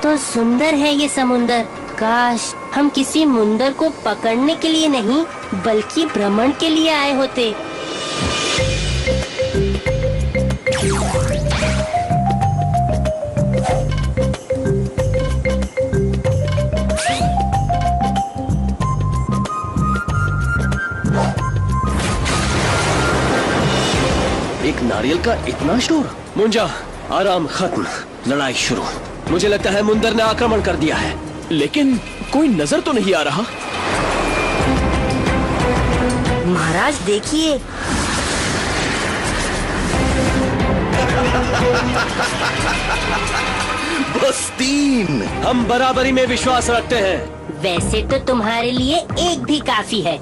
तो सुंदर है ये समुंदर। काश हम किसी मुंदर को पकड़ने के लिए नहीं बल्कि भ्रमण के लिए आए होते। एक नारियल का इतना शोर। मुंजा, आराम खत्म, लड़ाई शुरू। मुझे लगता है मुंदर ने आक्रमण कर दिया है, लेकिन कोई नजर तो नहीं आ रहा। महाराज देखिए। बस 3। हम बराबरी में विश्वास रखते हैं। वैसे तो तुम्हारे लिए एक भी काफी है।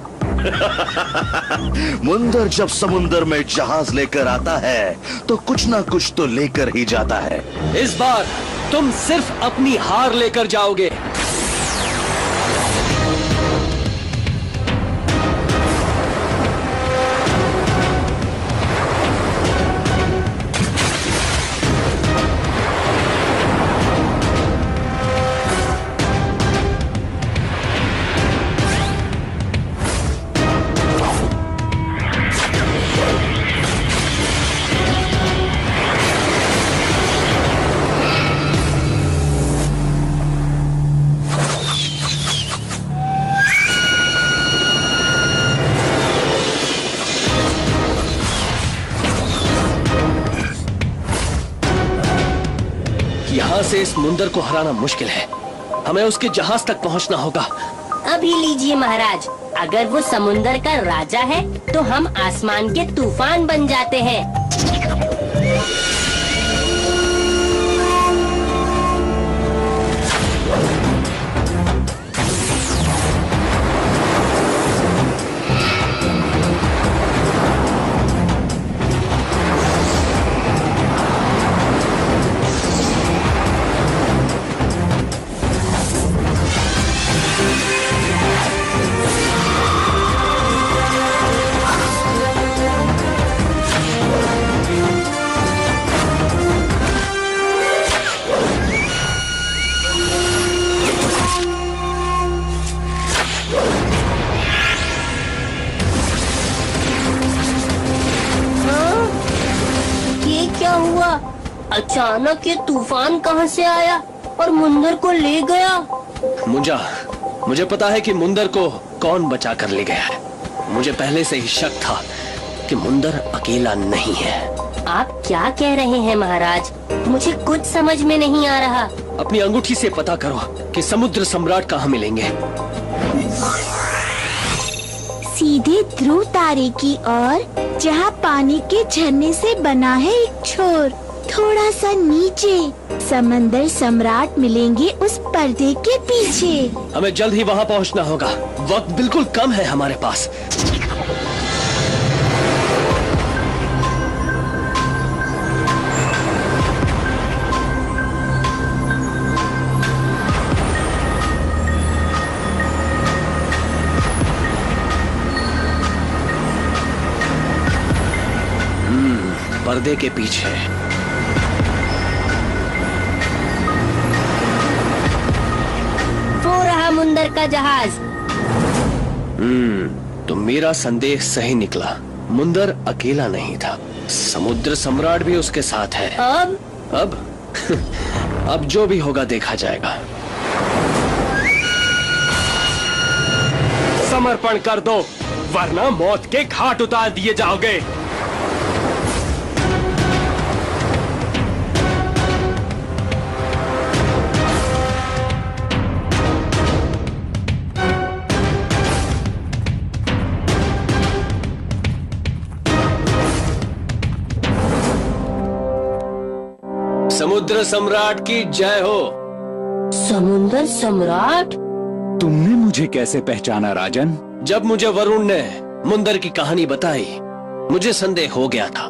मुंदर जब समुंदर में जहाज लेकर आता है तो कुछ ना कुछ तो लेकर ही जाता है। इस बार तुम सिर्फ अपनी हार लेकर जाओगे। यहाँ से इस मुंदर को हराना मुश्किल है। हमें उसके जहाज तक पहुँचना होगा। अभी लीजिए महाराज, अगर वो समुंदर का राजा है तो हम आसमान के तूफान बन जाते हैं। अचानक ये तूफान कहाँ से आया और मुंदर को ले गया? मुंजा, मुझे पता है कि मुंदर को कौन बचा कर ले गया है। मुझे पहले से ही शक था कि मुंदर अकेला नहीं है। आप क्या कह रहे हैं महाराज? मुझे कुछ समझ में नहीं आ रहा। अपनी अंगूठी से पता करो कि समुद्र सम्राट कहाँ मिलेंगे। सीधे ध्रुव तारे की ओर, जहाँ पानी के झरने से बना है एक छोर। थोड़ा सा नीचे समंदर सम्राट मिलेंगे उस पर्दे के पीछे। हमें जल्द ही वहाँ पहुँचना होगा। वक्त बिल्कुल कम है हमारे पास। पर्दे के पीछे। वो रहा मुंदर का जहाज। तो मेरा संदेह सही निकला। मुंदर अकेला नहीं था, समुद्र सम्राट भी उसके साथ है। अब अब जो भी होगा देखा जाएगा। समर्पण कर दो, वरना मौत के घाट उतार दिए जाओगे। समुद्र सम्राट की जय हो। समुद्र सम्राट? तुमने मुझे कैसे पहचाना राजन? जब मुझे वरुण ने मुंदर की कहानी बताई, मुझे संदेह हो गया था।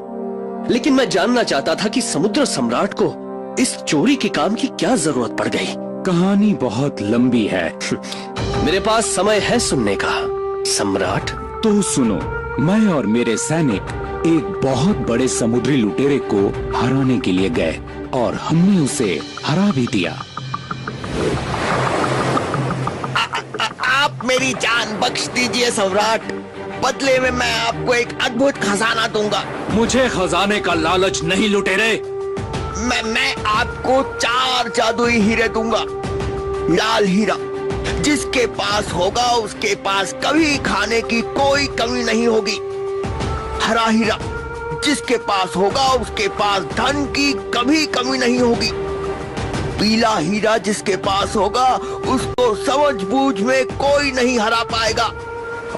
लेकिन मैं जानना चाहता था कि समुद्र सम्राट को इस चोरी के काम की क्या जरूरत पड़ गई। कहानी बहुत लंबी है। मेरे पास समय है सुनने का, सम्राट। तो सुनो, मैं और मेरे सैनिक एक बहुत बड़े समुद्री लुटेरे को हराने के लिए गए और हमने उसे हरा भी दिया। आप मेरी जान बख्श दीजिए सम्राट। बदले में मैं आपको एक अद्भुत खजाना दूंगा। मुझे खजाने का लालच नहीं लुटेरे। मैं आपको 4 जादुई हीरे दूंगा। लाल हीरा जिसके पास होगा उसके पास कभी खाने की कोई कमी नहीं होगी। हरा हीरा जिसके पास होगा उसके पास धन की कभी कमी नहीं होगी। पीला हीरा जिसके पास होगा उसको समझ बूझ में कोई नहीं हरा पाएगा।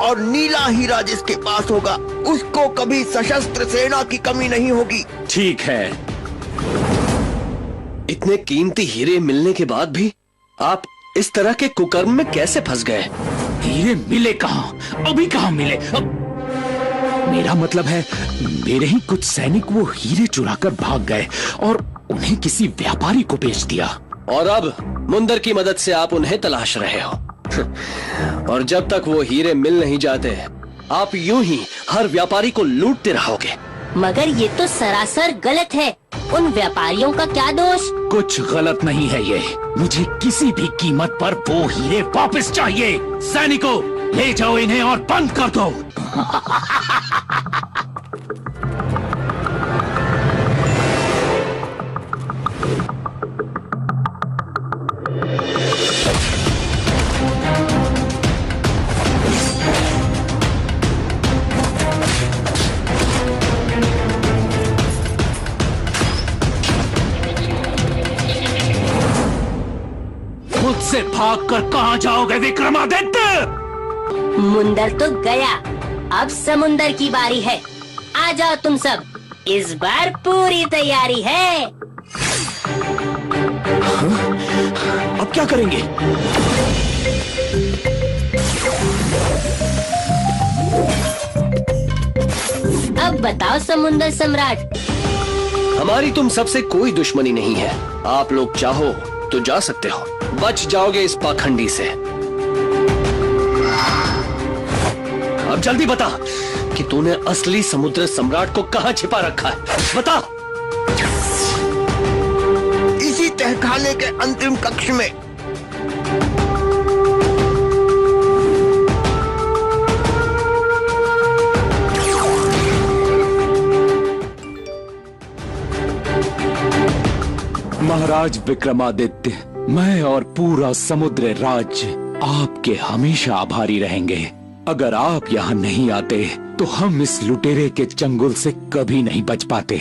और नीला हीरा जिसके पास होगा उसको कभी सशस्त्र सेना की कमी नहीं होगी। ठीक है। इतने कीमती हीरे मिलने के बाद भी आप इस तरह के कुकर्म में कैसे फंस गए? हीरे मिले कहाँ? अभी कहाँ मिले? मेरा मतलब है मेरे ही कुछ सैनिक वो हीरे चुराकर भाग गए और उन्हें किसी व्यापारी को बेच दिया। और अब मुंदर की मदद से आप उन्हें तलाश रहे हो। और जब तक वो हीरे मिल नहीं जाते आप यूं ही हर व्यापारी को लूटते रहोगे। मगर ये तो सरासर गलत है। उन व्यापारियों का क्या दोष? कुछ गलत नहीं है ये। मुझे किसी भी कीमत पर वो हीरे वापस चाहिए। सैनिकों, ले जाओ इन्हें और बंद कर दो। मुझसे भागकर कहाँ जाओगे विक्रमादित्य? मुंदर तो गया, अब समुंदर की बारी है। आ जाओ तुम सब, इस बार पूरी तैयारी है। अब क्या करेंगे? अब बताओ समुंदर सम्राट। हमारी तुम सबसे कोई दुश्मनी नहीं है। आप लोग चाहो तो जा सकते हो, बच जाओगे इस पाखंडी से। अब जल्दी बता कि तूने असली समुद्र सम्राट को कहाँ छिपा रखा है। बता। इसी तहखाने के अंतिम कक्ष में। महाराज विक्रमादित्य, मैं और पूरा समुद्र राज्य आपके हमेशा आभारी रहेंगे। अगर आप यहाँ नहीं आते तो हम इस लुटेरे के चंगुल से कभी नहीं बच पाते।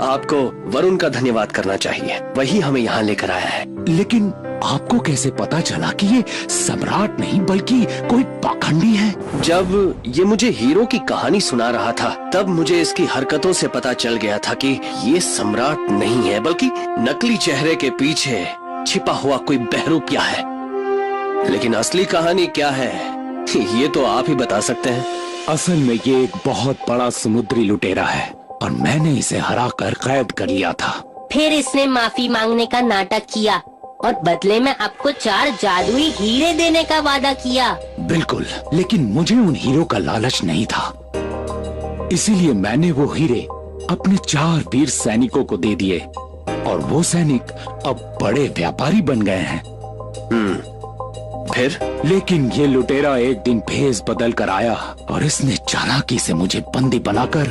आपको वरुण का धन्यवाद करना चाहिए, वही हमें यहाँ लेकर आया है। लेकिन आपको कैसे पता चला कि ये सम्राट नहीं बल्कि कोई पाखंडी है? जब ये मुझे हीरो की कहानी सुना रहा था तब मुझे इसकी हरकतों से पता चल गया था कि ये सम्राट नहीं है बल्कि नकली चेहरे के पीछे छिपा हुआ कोई बहरूपिया है। लेकिन असली कहानी क्या है ये तो आप ही बता सकते हैं। असल में ये एक बहुत बड़ा समुद्री लुटेरा है और मैंने इसे हराकर कैद कर लिया था। फिर इसने माफी मांगने का नाटक किया और बदले में आपको 4 जादुई हीरे देने का वादा किया। बिल्कुल, लेकिन मुझे उन हीरो का लालच नहीं था, इसीलिए मैंने वो हीरे अपने 4 वीर सैनिकों को दे दिए और वो सैनिक अब बड़े व्यापारी बन गए हैं। फिर? लेकिन ये लुटेरा एक दिन भेष बदल कर आया और इसने चालाकी से मुझे बंदी बनाकर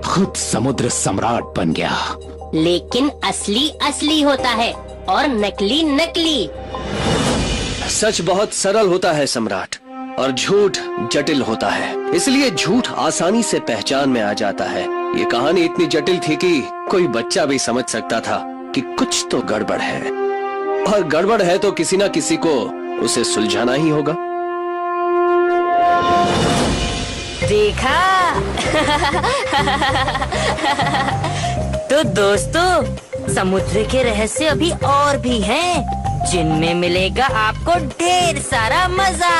खुद समुद्र सम्राट बन गया। लेकिन असली असली होता है और नकली नकली। सच बहुत सरल होता है सम्राट, और झूठ जटिल होता है, इसलिए झूठ आसानी से पहचान में आ जाता है। ये कहानी इतनी जटिल थी कि कोई बच्चा भी समझ सकता था कि कुछ तो गड़बड़ है, और गड़बड़ है तो किसी न किसी को उसे सुलझाना ही होगा। देखा? तो दोस्तों, समुद्र के रहस्य अभी और भी हैं, जिनमें मिलेगा आपको ढेर सारा मजा।